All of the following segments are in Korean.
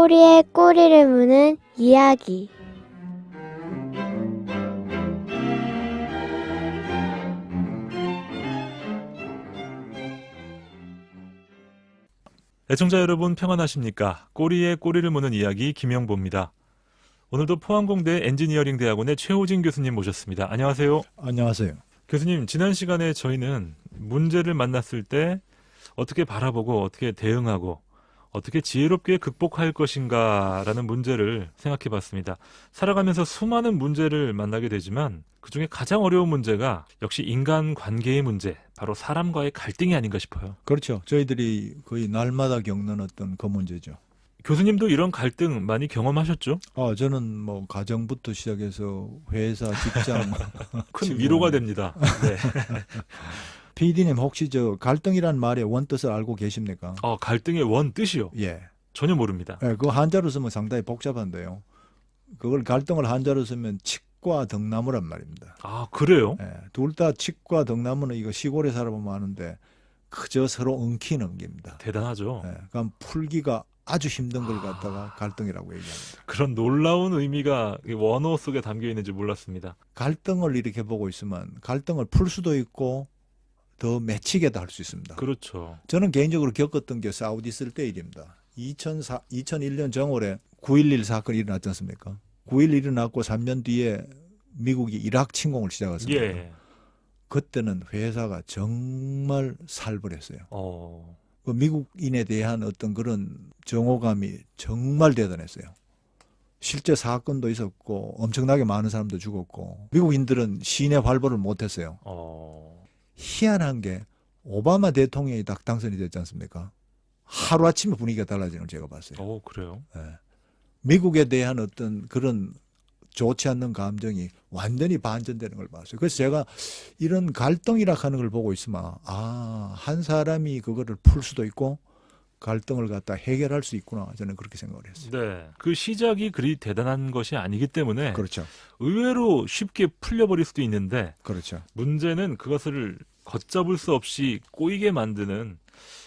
꼬리에 꼬리를 무는 이야기. 애청자 여러분 평안하십니까? 꼬리에 꼬리를 무는 이야기 김영보입니다. 오늘도 포항공대 엔지니어링 대학원의 최호진 교수님 모셨습니다. 안녕하세요. 안녕하세요. 교수님, 지난 시간에 저희는 문제를 만났을 때 어떻게 바라보고 어떻게 대응하고 어떻게 지혜롭게 극복할 것인가라는 문제를 생각해 봤습니다. 살아가면서 수많은 문제를 만나게 되지만 그중에 가장 어려운 문제가 역시 인간관계의 문제, 바로 사람과의 갈등이 아닌가 싶어요. 그렇죠. 저희들이 거의 날마다 겪는 어떤 그 문제죠. 교수님도 이런 갈등 많이 경험하셨죠? 저는 뭐 가정부터 시작해서 회사, 직장 큰 친구. 위로가 됩니다. 네. PD님 혹시 저 갈등이란 말의 원뜻을 알고 계십니까? 갈등의 원 뜻이요? 예. 전혀 모릅니다. 예, 그거 한자로 쓰면 상당히 복잡한데요. 그걸 갈등을 한자로 쓰면 칡과 덕나무란 말입니다. 아, 그래요? 예, 둘 다 칡과 덕나무는 이거 시골에 살아보면 아는데 그저 서로 엉키는 겁니다. 대단하죠. 예, 그럼 풀기가 아주 힘든 걸 갖다가 갈등이라고 얘기합니다. 그런 놀라운 의미가 이 원어 속에 담겨 있는지 몰랐습니다. 갈등을 이렇게 보고 있으면 갈등을 풀 수도 있고 더 맺히게도 할 수 있습니다. 그렇죠. 저는 개인적으로 겪었던 게 사우디 있을 때 일입니다. 2001년 정월에 9.11 사건이 일어났지 않습니까? 9.11 일어났고 3년 뒤에 미국이 이라크 침공을 시작했습니다. 예. 그때는 회사가 정말 살벌했어요. 어, 그 미국인에 대한 어떤 그런 정오감이 정말 대단했어요. 실제 사건도 있었고 엄청나게 많은 사람도 죽었고 미국인들은 시내 활보를 못했어요. 희한한 게 오바마 대통령이 딱 당선이 됐지 않습니까? 하루아침에 분위기가 달라지는 걸 제가 봤어요. 그래요? 예. 미국에 대한 어떤 그런 좋지 않는 감정이 완전히 반전되는 걸 봤어요. 그래서 제가 이런 갈등이라 하는 걸 보고 있으면 한 사람이 그거를 풀 수도 있고 갈등을 갖다 해결할 수 있구나. 저는 그렇게 생각을 했어요. 네. 그 시작이 그리 대단한 것이 아니기 때문에 그렇죠. 의외로 쉽게 풀려버릴 수도 있는데 그렇죠. 문제는 그것을 걷잡을 수 없이 꼬이게 만드는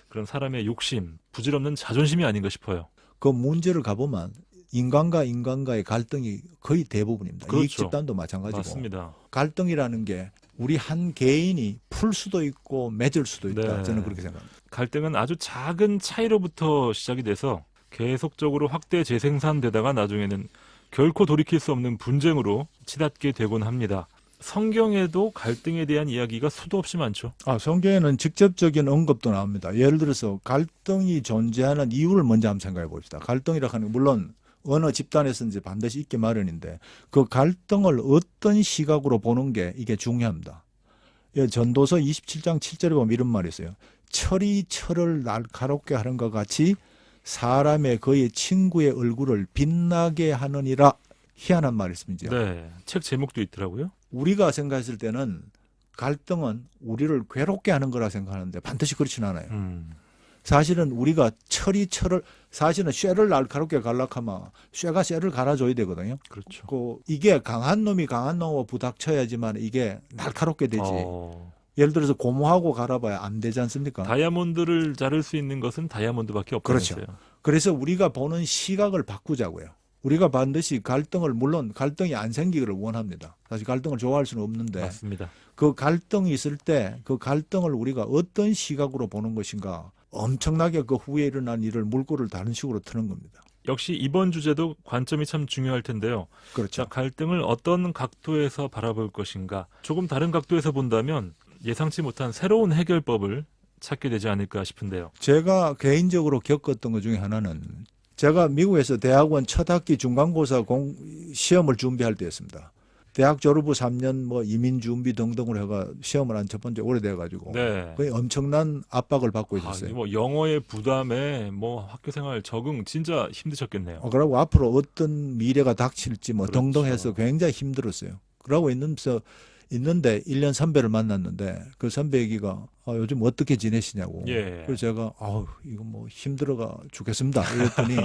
그런 사람의 욕심, 부질없는 자존심이 아닌가 싶어요. 그 문제를 가보면 인간과 인간과의 갈등이 거의 대부분입니다. 그렇죠. 이익 집단도 마찬가지고. 맞습니다. 갈등이라는 게 우리 한 개인이 풀 수도 있고 맺을 수도 있다. 네. 저는 그렇게 생각합니다. 갈등은 아주 작은 차이로부터 시작이 돼서 계속적으로 확대 재생산되다가 나중에는 결코 돌이킬 수 없는 분쟁으로 치닫게 되곤 합니다. 성경에도 갈등에 대한 이야기가 수도 없이 많죠. 성경에는 직접적인 언급도 나옵니다. 예를 들어서 갈등이 존재하는 이유를 먼저 한번 생각해 봅시다. 갈등이라 하는 게 물론 어느 집단에서든지 반드시 있기 마련인데 그 갈등을 어떤 시각으로 보는 게 이게 중요합니다. 전도서 27장 7절에 보면 이런 말이 있어요. 철이 철을 날카롭게 하는 것 같이 사람의 그의 친구의 얼굴을 빛나게 하느니라. 희한한 말이 있습니다. 네, 책 제목도 있더라고요. 우리가 생각했을 때는 갈등은 우리를 괴롭게 하는 거라 생각하는데 반드시 그렇지는 않아요. 사실은 우리가 철을 사실은 쇠를 날카롭게 갈락하면 쇠가 쇠를 갈아줘야 되거든요. 그렇죠. 이게 강한 놈이 강한 놈하고 부닥쳐야지만 이게 날카롭게 되지. 예를 들어서 고무하고 갈아봐야 안 되지 않습니까? 다이아몬드를 자를 수 있는 것은 다이아몬드밖에 없다면서요. 그렇죠. 그래서 우리가 보는 시각을 바꾸자고요. 우리가 반드시 물론 갈등이 안 생기기를 원합니다. 사실 갈등을 좋아할 수는 없는데 맞습니다. 그 갈등이 있을 때 그 갈등을 우리가 어떤 시각으로 보는 것인가 엄청나게 그 후에 일어난 일을 물꼬를 다른 식으로 트는 겁니다. 역시 이번 주제도 관점이 참 중요할 텐데요. 그렇죠. 자, 갈등을 어떤 각도에서 바라볼 것인가, 조금 다른 각도에서 본다면 예상치 못한 새로운 해결법을 찾게 되지 않을까 싶은데요. 제가 개인적으로 겪었던 것 중에 하나는 제가 미국에서 대학원 첫 학기 중간고사 시험을 준비할 때였습니다. 대학 졸업 후 3년 이민 준비 등등으로 해가 시험을 한 첫 번째 오래돼가지고 네. 거의 엄청난 압박을 받고 있었어요. 영어의 부담에 학교 생활 적응 진짜 힘드셨겠네요. 그리고 앞으로 어떤 미래가 닥칠지 그렇죠. 등등 해서 굉장히 힘들었어요. 그러고 있는데 1년 선배를 만났는데 그 선배 얘기가 요즘 어떻게 지내시냐고. 예. 그래서 제가 이거 힘들어가 죽겠습니다. 이랬더니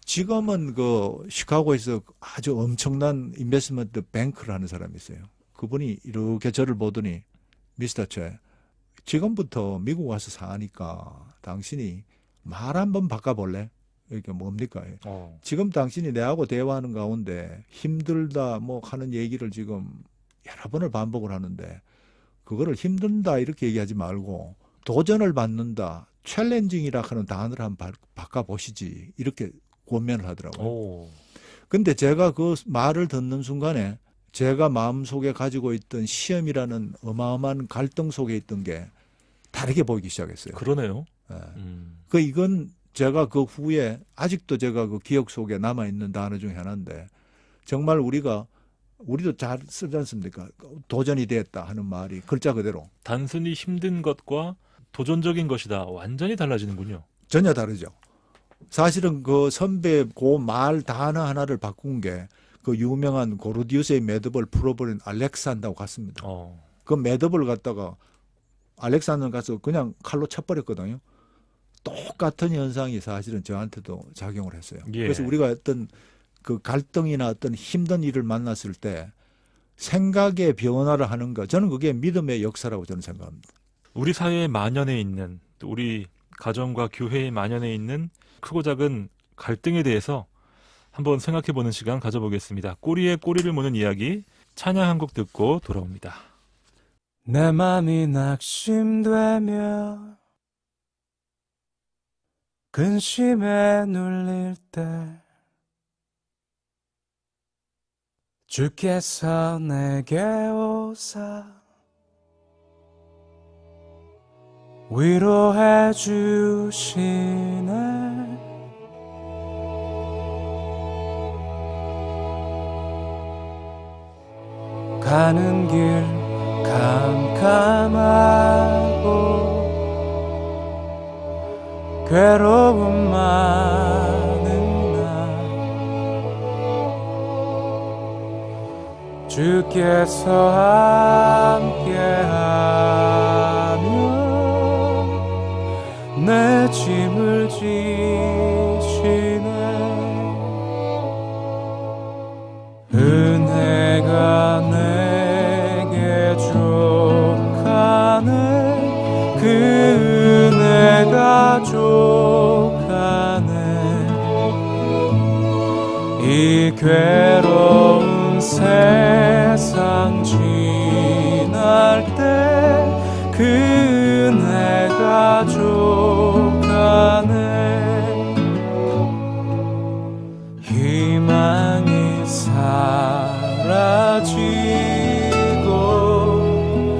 지금은 그 시카고에서 아주 엄청난 인베스트먼트 뱅크를 하는 사람이 있어요. 그분이 이렇게 저를 보더니 미스터 최, 지금부터 미국 와서 사니까 당신이 말 한번 바꿔볼래? 이게 뭡니까? 어. 지금 당신이 내하고 대화하는 가운데 힘들다 뭐 하는 얘기를 지금 여러 번을 반복을 하는데 그거를 힘든다 이렇게 얘기하지 말고 도전을 받는다, 챌린징이라 하는 단어를 한번 바꿔보시지 이렇게 권면을 하더라고요. 오. 근데 제가 그 말을 듣는 순간에 제가 마음속에 가지고 있던 시험이라는 어마어마한 갈등 속에 있던 게 다르게 보이기 시작했어요. 그러네요. 예. 음. 이건 제가 그 후에 아직도 제가 그 기억 속에 남아있는 단어 중에 하나인데 정말 우리도 잘 쓰지 않습니까? 도전이 됐다 하는 말이 글자 그대로 단순히 힘든 것과 도전적인 것이다. 완전히 달라지는군요. 전혀 다르죠. 사실은 그 선배 그 말 단어 하나를 바꾼 게 그 유명한 고르디우스의 매듭을 풀어버린 알렉산더하고 같습니다. 어. 그 매듭을 갖다가 알렉산더는 가서 그냥 칼로 쳐버렸거든요. 똑같은 현상이 사실은 저한테도 작용을 했어요. 예. 그래서 우리가 어떤 그 갈등이나 어떤 힘든 일을 만났을 때 생각의 변화를 하는 것, 저는 그게 믿음의 역사라고 저는 생각합니다. 우리 사회에 만연해 있는 또 우리 가정과 교회에 만연해 있는 크고 작은 갈등에 대해서 한번 생각해보는 시간 가져보겠습니다. 꼬리에 꼬리를 무는 이야기 찬양 한 곡 듣고 돌아옵니다. 내 맘이 낙심되며 근심에 눌릴 때 주께서 내게 오사 위로해 주시네. 가는 길 캄캄하고 괴로움 많은 날 주께서 함께하며 내 짐을 지시네. 은혜가 내게 족하네. 그 은혜가 족하네. 이 괴로운 세상 지날 때 그 은혜가 족하네. 희망이 사라지고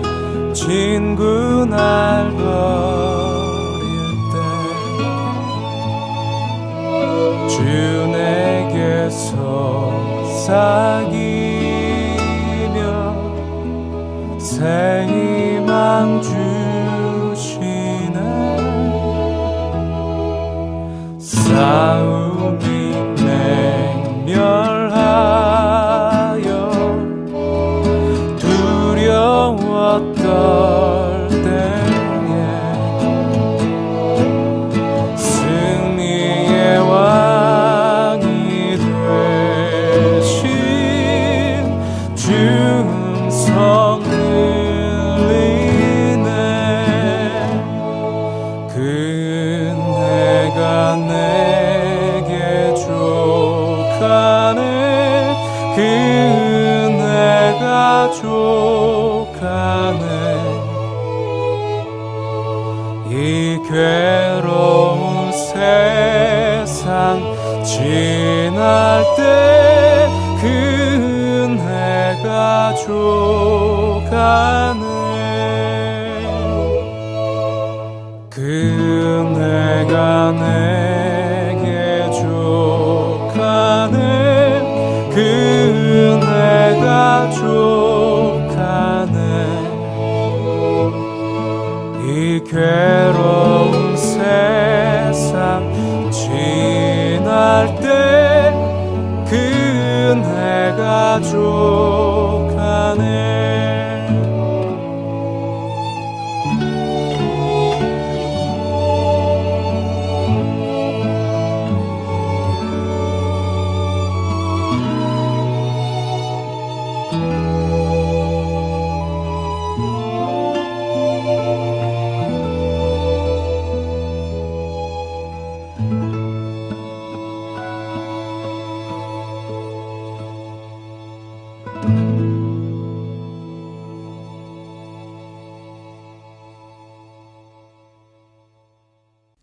친구 날 버릴 때 주 내게서 사귀며 새 희망 주시네. 싸움이 맹렬하여 두려웠던 때에 승리의 왕이 되신 주 음성 들리네. 그 은혜가 내게 족하네. 그 은혜가 족하네. 이 괴로운 세상 지날 때 그 은혜가 족하네. 그 은혜가 내게 족하네. 그 은혜가 족하네. 이 괴로운 세상 지날 때 그 은혜가 족하네.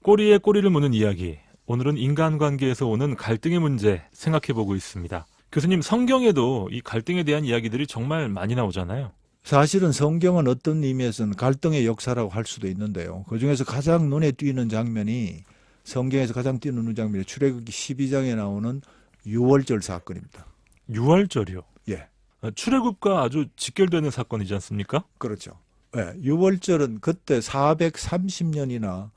꼬리에 꼬리를 무는 이야기. 오늘은 인간관계에서 오는 갈등의 문제 생각해보고 있습니다. 교수님, 성경에도 이 갈등에 대한 이야기들이 정말 많이 나오잖아요. 사실은 성경은 어떤 의미에서는 갈등의 역사라고 할 수도 있는데요. 그중에서 가장 눈에 띄는 장면이 성경에서 가장 띄는 장면이 출애굽기 12장에 나오는 유월절 사건입니다. 유월절이요? 예, 출애굽과 아주 직결되는 사건이지 않습니까? 그렇죠. 예, 유월절은 그때 430년이나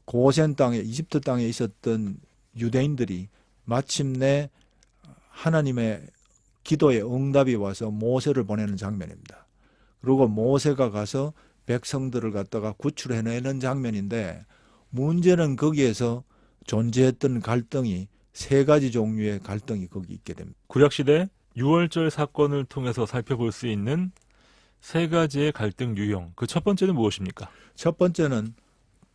고센 땅에 이집트 땅에 있었던 유대인들이 마침내 하나님의 기도의 응답이 와서 모세를 보내는 장면입니다. 그리고 모세가 가서 백성들을 갖다가 구출해내는 장면인데, 문제는 거기에서 존재했던 갈등이 세 가지 종류의 갈등이 거기 있게 됩니다. 구약시대 유월절 사건을 통해서 살펴볼 수 있는 세 가지의 갈등 유형. 그 첫 번째는 무엇입니까? 첫 번째는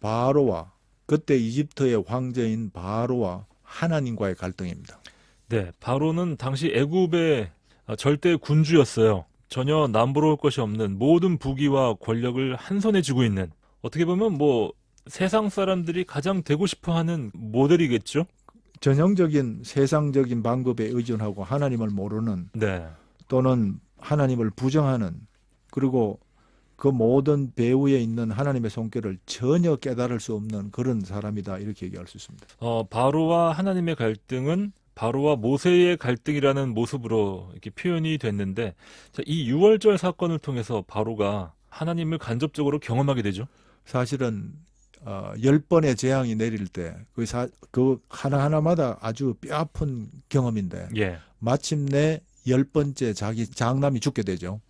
바로와, 그때 이집트의 황제인 바로와 하나님과의 갈등입니다. 네, 바로는 당시 애굽의 절대 군주였어요. 전혀 남부러울 것이 없는 모든 부귀와 권력을 한 손에 쥐고 있는, 어떻게 보면 뭐 세상 사람들이 가장 되고 싶어하는 모델이겠죠. 전형적인 세상적인 방법에 의존하고 하나님을 모르는, 네, 또는 하나님을 부정하는, 그리고 그 모든 배후에 있는 하나님의 손길을 전혀 깨달을 수 없는 그런 사람이다, 이렇게 얘기할 수 있습니다. 바로와 하나님의 갈등은 바로와 모세의 갈등이라는 모습으로 이렇게 표현이 됐는데, 자, 이 유월절 사건을 통해서 바로가 하나님을 간접적으로 경험하게 되죠. 사실은 10번의 재앙이 내릴 때 그 하나하나마다 아주 뼈아픈 경험인데, 예, 마침내 10번째 자기 장남이 죽게 되죠.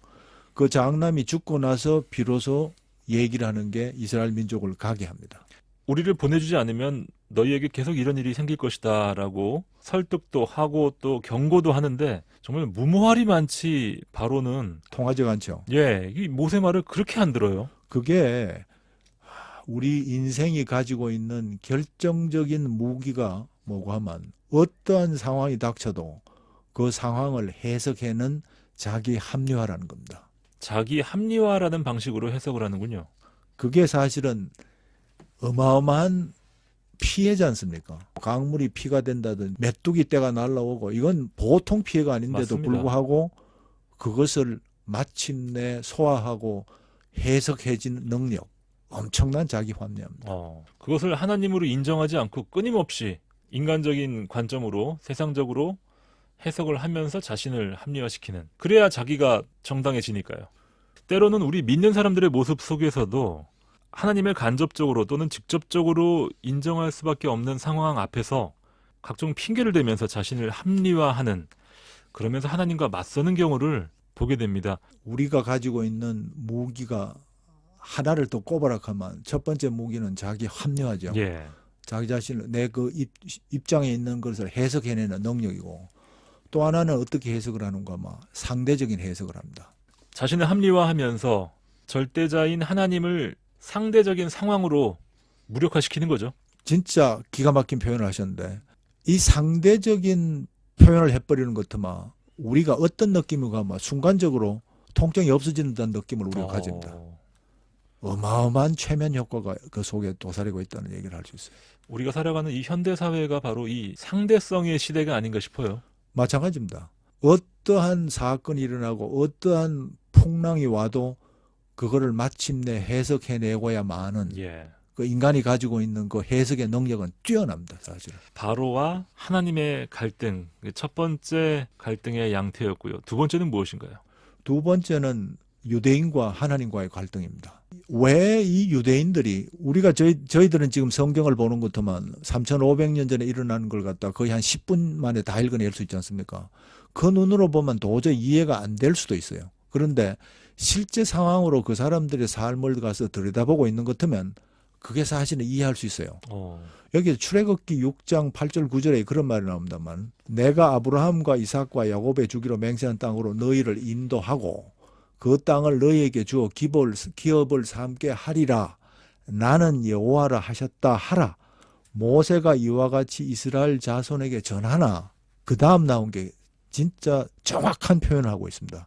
그 장남이 죽고 나서 비로소 얘기를 하는 게 이스라엘 민족을 가게 합니다. 우리를 보내주지 않으면 너희에게 계속 이런 일이 생길 것이다 라고 설득도 하고 또 경고도 하는데, 정말 무모할이 많지 바로는, 통하지가 않죠. 예, 이 모세 말을 그렇게 안 들어요. 그게 우리 인생이 가지고 있는 결정적인 무기가 뭐고 하면, 어떠한 상황이 닥쳐도 그 상황을 해석해는 자기 합리화라는 겁니다. 자기 합리화라는 방식으로 해석을 하는군요. 그게 사실은 어마어마한 피해지 않습니까? 강물이 피가 된다든 메뚜기 떼가 날라오고, 이건 보통 피해가 아닌데도 맞습니다. 불구하고 그것을 마침내 소화하고 해석해지는 능력, 엄청난 자기 합리화입니다. 그것을 하나님으로 인정하지 않고 끊임없이 인간적인 관점으로 세상적으로 해석을 하면서 자신을 합리화시키는, 그래야 자기가 정당해지니까요. 때로는 우리 믿는 사람들의 모습 속에서도 하나님을 간접적으로 또는 직접적으로 인정할 수밖에 없는 상황 앞에서 각종 핑계를 대면서 자신을 합리화하는, 그러면서 하나님과 맞서는 경우를 보게 됩니다. 우리가 가지고 있는 무기가 하나를 더 꼽아라 하면, 첫 번째 무기는 자기 합리화죠. 예, 자기 자신을 내 그 입장에 있는 것을 해석해내는 능력이고, 또 하나는 어떻게 해석을 하는가 하면 상대적인 해석을 합니다. 자신을 합리화하면서 절대자인 하나님을 상대적인 상황으로 무력화시키는 거죠. 진짜 기가 막힌 표현을 하셨는데, 이 상대적인 표현을 해버리는 것만 우리가 어떤 느낌인가 하면 순간적으로 통증이 없어진다는 느낌을 우리가 가집니다. 어마어마한 최면 효과가 그 속에 도사리고 있다는 얘기를 할 수 있어요. 우리가 살아가는 이 현대 사회가 바로 이 상대성의 시대가 아닌가 싶어요. 마찬가지입니다. 어떠한 사건이 일어나고 어떠한 풍랑이 와도 그거를 마침내 해석해내고야만은, 예. 그 인간이 가지고 있는 그 해석의 능력은 뛰어납니다, 사실은. 바로와 하나님의 갈등, 첫 번째 갈등의 양태였고요. 두 번째는 무엇인가요? 두 번째는 유대인과 하나님과의 갈등입니다. 왜 이 유대인들이, 우리가 저희들은 지금 성경을 보는 것도만 3,500년 전에 일어난 걸 갖다 거의 한 10분 만에 다 읽어낼 수 있지 않습니까? 그 눈으로 보면 도저히 이해가 안 될 수도 있어요. 그런데 실제 상황으로 그 사람들의 삶을 가서 들여다보고 있는 것 같으면 그게 사실은 이해할 수 있어요. 여기 출애굽기 6장 8절 9절에 그런 말이 나옵니다만, 내가 아브라함과 이삭과 야곱에 주기로 맹세한 땅으로 너희를 인도하고 그 땅을 너희에게 주어 기업을 삼게 하리라. 나는 여호와라 하셨다 하라. 모세가 이와 같이 이스라엘 자손에게 전하나. 그 다음 나온 게 진짜 정확한 표현을 하고 있습니다.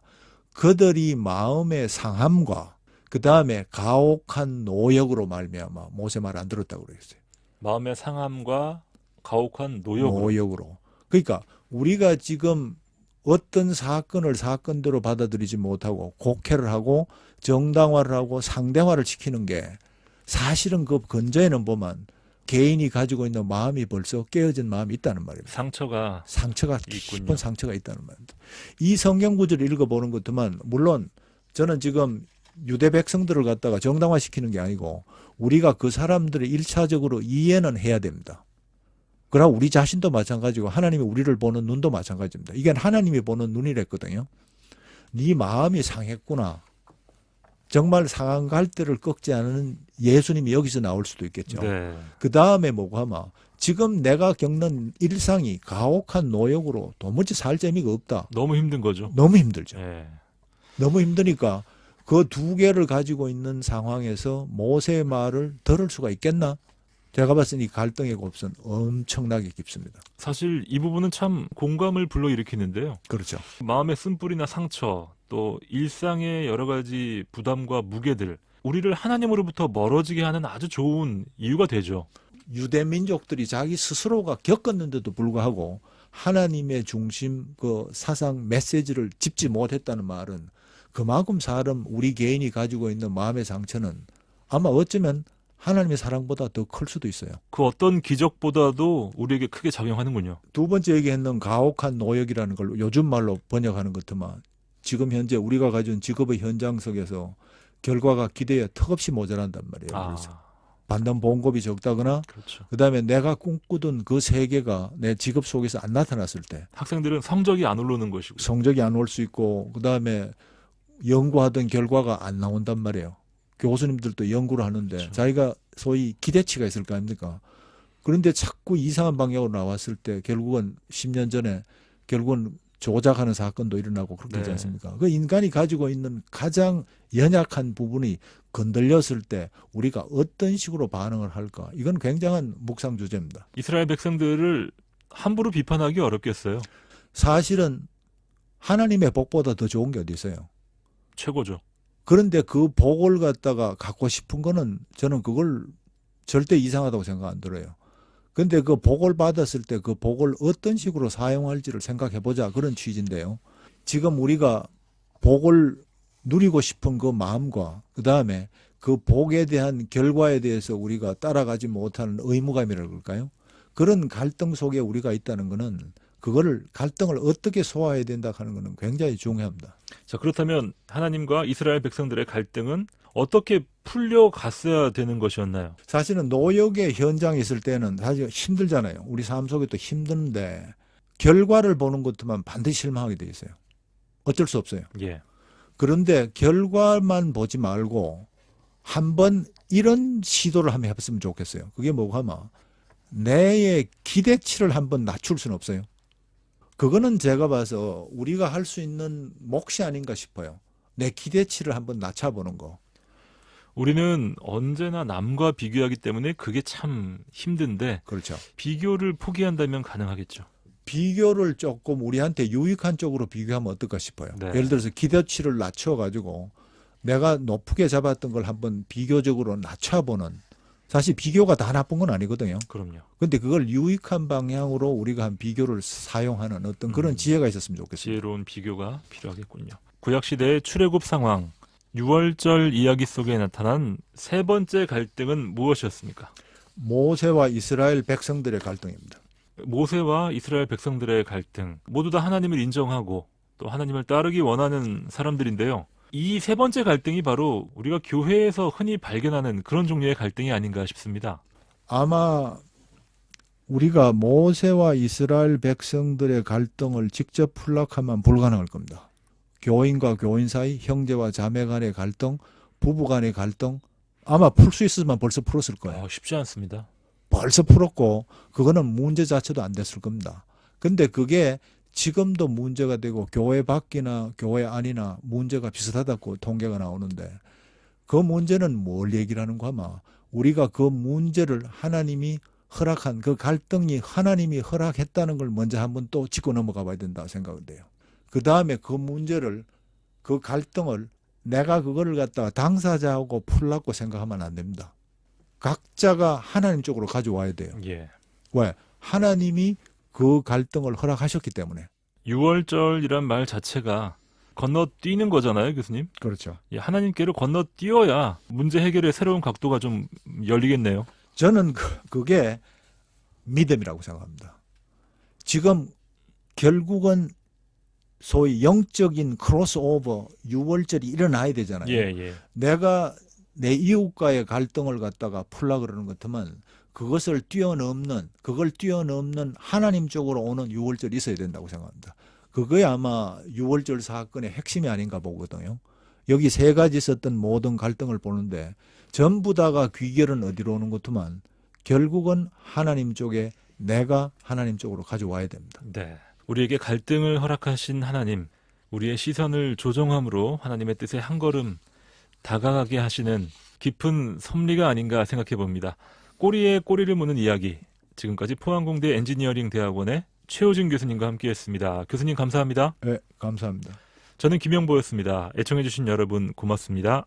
그들이 마음의 상함과 그 다음에 가혹한 노역으로 말미암아 모세 말 안 들었다고 그랬어요. 마음의 상함과 가혹한 노역으로. 노역으로. 그러니까 우리가 지금 어떤 사건을 사건대로 받아들이지 못하고 곡해를 하고 정당화를 하고 상대화를 시키는 게 사실은 그 근저에는 보면 개인이 가지고 있는 마음이 벌써 깨어진 마음이 있다는 말입니다. 상처가 깊은 있군요. 상처가 있다는 말입니다. 이 성경 구절을 읽어보는 것도만 물론 저는 지금 유대 백성들을 갖다가 정당화시키는 게 아니고 우리가 그 사람들을 1차적으로 이해는 해야 됩니다. 그러나 우리 자신도 마찬가지고 하나님이 우리를 보는 눈도 마찬가지입니다. 이게 하나님이 보는 눈이랬거든요. 네 마음이 상했구나. 정말 상한 갈대를 꺾지 않은 예수님이 여기서 나올 수도 있겠죠. 네. 그 다음에 뭐고 하면 지금 내가 겪는 일상이 가혹한 노역으로 도무지 살 재미가 없다. 너무 힘든 거죠. 너무 힘들죠. 네. 너무 힘드니까 그 두 개를 가지고 있는 상황에서 모세의 말을 들을 수가 있겠나? 제가 봤을 때 이 갈등의 곱선 엄청나게 깊습니다. 사실 이 부분은 참 공감을 불러일으키는데요. 그렇죠. 마음의 쓴뿌리나 상처, 또 일상의 여러 가지 부담과 무게들, 우리를 하나님으로부터 멀어지게 하는 아주 좋은 이유가 되죠. 유대 민족들이 자기 스스로가 겪었는데도 불구하고 하나님의 중심 그 사상 메시지를 짚지 못했다는 말은 그만큼 사람 우리 개인이 가지고 있는 마음의 상처는 아마 어쩌면 하나님의 사랑보다 더 클 수도 있어요. 그 어떤 기적보다도 우리에게 크게 작용하는군요. 두 번째 얘기했는 가혹한 노역이라는 걸 요즘 말로 번역하는 것들만 지금 현재 우리가 가진 직업의 현장 속에서 결과가 기대에 턱없이 모자란단 말이에요. 그래서 받는 봉급이 적다거나 그렇죠. 그다음에 내가 꿈꾸던 그 세계가 내 직업 속에서 안 나타났을 때 학생들은 성적이 안 오르는 것이고. 성적이 안 올 수 있고 그다음에 연구하던 결과가 안 나온단 말이에요. 교수님들도 연구를 하는데 그렇죠. 자기가 소위 기대치가 있을 거 아닙니까? 그런데 자꾸 이상한 방향으로 나왔을 때 결국은 10년 전에 결국은 조작하는 사건도 일어나고 그렇게 되지 네. 않습니까? 그 인간이 가지고 있는 가장 연약한 부분이 건들렸을 때 우리가 어떤 식으로 반응을 할까? 이건 굉장한 묵상 주제입니다. 이스라엘 백성들을 함부로 비판하기 어렵겠어요. 사실은 하나님의 복보다 더 좋은 게 어디 있어요? 최고죠. 그런데 그 복을 갖다가 갖고 싶은 거는 저는 그걸 절대 이상하다고 생각 안 들어요. 그런데 그 복을 받았을 때 그 복을 어떤 식으로 사용할지를 생각해 보자 그런 취지인데요. 지금 우리가 복을 누리고 싶은 그 마음과 그다음에 그 복에 대한 결과에 대해서 우리가 따라가지 못하는 의무감이라고 그럴까요? 그런 갈등 속에 우리가 있다는 거는 그거를 갈등을 어떻게 소화해야 된다 하는 거는 굉장히 중요합니다. 자, 그렇다면 하나님과 이스라엘 백성들의 갈등은 어떻게 풀려갔어야 되는 것이었나요? 사실은 노역의 현장에 있을 때는 사실 힘들잖아요. 우리 삶 속에 또 힘든데 결과를 보는 것도만 반드시 실망하게 돼 있어요. 어쩔 수 없어요. 예. 그런데 결과만 보지 말고 한번 이런 시도를 한번 해봤으면 좋겠어요. 그게 뭐고 하면 내의 기대치를 한번 낮출 수는 없어요. 그거는 제가 봐서 우리가 할 수 있는 몫이 아닌가 싶어요. 내 기대치를 한번 낮춰보는 거. 우리는 언제나 남과 비교하기 때문에 그게 참 힘든데 그렇죠. 비교를 포기한다면 가능하겠죠. 비교를 조금 우리한테 유익한 쪽으로 비교하면 어떨까 싶어요. 네. 예를 들어서 기대치를 낮춰가지고 내가 높게 잡았던 걸 한번 비교적으로 낮춰보는 사실 비교가 다 나쁜 건 아니거든요. 그럼요. 근데 그걸 유익한 방향으로 우리가 한 비교를 사용하는 어떤 그런 지혜가 있었으면 좋겠습니다. 지혜로운 비교가 필요하겠군요. 구약시대의 출애굽 상황, 6월절 이야기 속에 나타난 세 번째 갈등은 무엇이었습니까? 모세와 이스라엘 백성들의 갈등입니다. 모세와 이스라엘 백성들의 갈등, 모두 다 하나님을 인정하고 또 하나님을 따르기 원하는 사람들인데요. 이 세 번째 갈등이 바로 우리가 교회에서 흔히 발견하는 그런 종류의 갈등이 아닌가 싶습니다. 아마 우리가 모세와 이스라엘 백성들의 갈등을 직접 풀락하면 불가능할 겁니다. 교인과 교인 사이, 형제와 자매 간의 갈등, 부부 간의 갈등 아마 풀 수 있으면 벌써 풀었을 거예요. 쉽지 않습니다. 벌써 풀었고 그거는 문제 자체도 안 됐을 겁니다. 근데 그게 지금도 문제가 되고 교회 밖이나 교회 안이나 문제가 비슷하다고 통계가 나오는데 그 문제는 뭘 얘기를 하는가 하면 우리가 그 문제를 하나님이 허락한 그 갈등이 하나님이 허락했다는 걸 먼저 한번 또 짚고 넘어가 봐야 된다고 생각은 돼요. 그 다음에 그 문제를, 그 갈등을 내가 그거를 갖다가 당사자하고 풀라고 생각하면 안 됩니다. 각자가 하나님 쪽으로 가져와야 돼요. 예. 왜? 하나님이 그 갈등을 허락하셨기 때문에. 유월절이란 말 자체가 건너뛰는 거잖아요, 교수님. 그렇죠. 예, 하나님께로 건너뛰어야 문제 해결의 새로운 각도가 좀 열리겠네요. 저는 그게 믿음이라고 생각합니다. 지금 결국은 소위 영적인 크로스오버 유월절이 일어나야 되잖아요. 예, 예. 내가 내 이웃과의 갈등을 갖다가 풀라 그러는 것 같으면 그걸 뛰어넘는 하나님 쪽으로 오는 유월절이 있어야 된다고 생각합니다. 그거에 아마 유월절 사건의 핵심이 아닌가 보거든요. 여기 세 가지 있었던 모든 갈등을 보는데 전부 다가 귀결은 어디로 오는 것 같으면 결국은 하나님 쪽에, 내가 하나님 쪽으로 가져와야 됩니다. 네. 우리에게 갈등을 허락하신 하나님, 우리의 시선을 조정함으로 하나님의 뜻에 한 걸음 다가가게 하시는 깊은 섭리가 아닌가 생각해 봅니다. 꼬리에 꼬리를 무는 이야기. 지금까지 포항공대 엔지니어링 대학원의 최호진 교수님과 함께했습니다. 교수님 감사합니다. 네, 감사합니다. 저는 김영보였습니다. 애청해 주신 여러분 고맙습니다.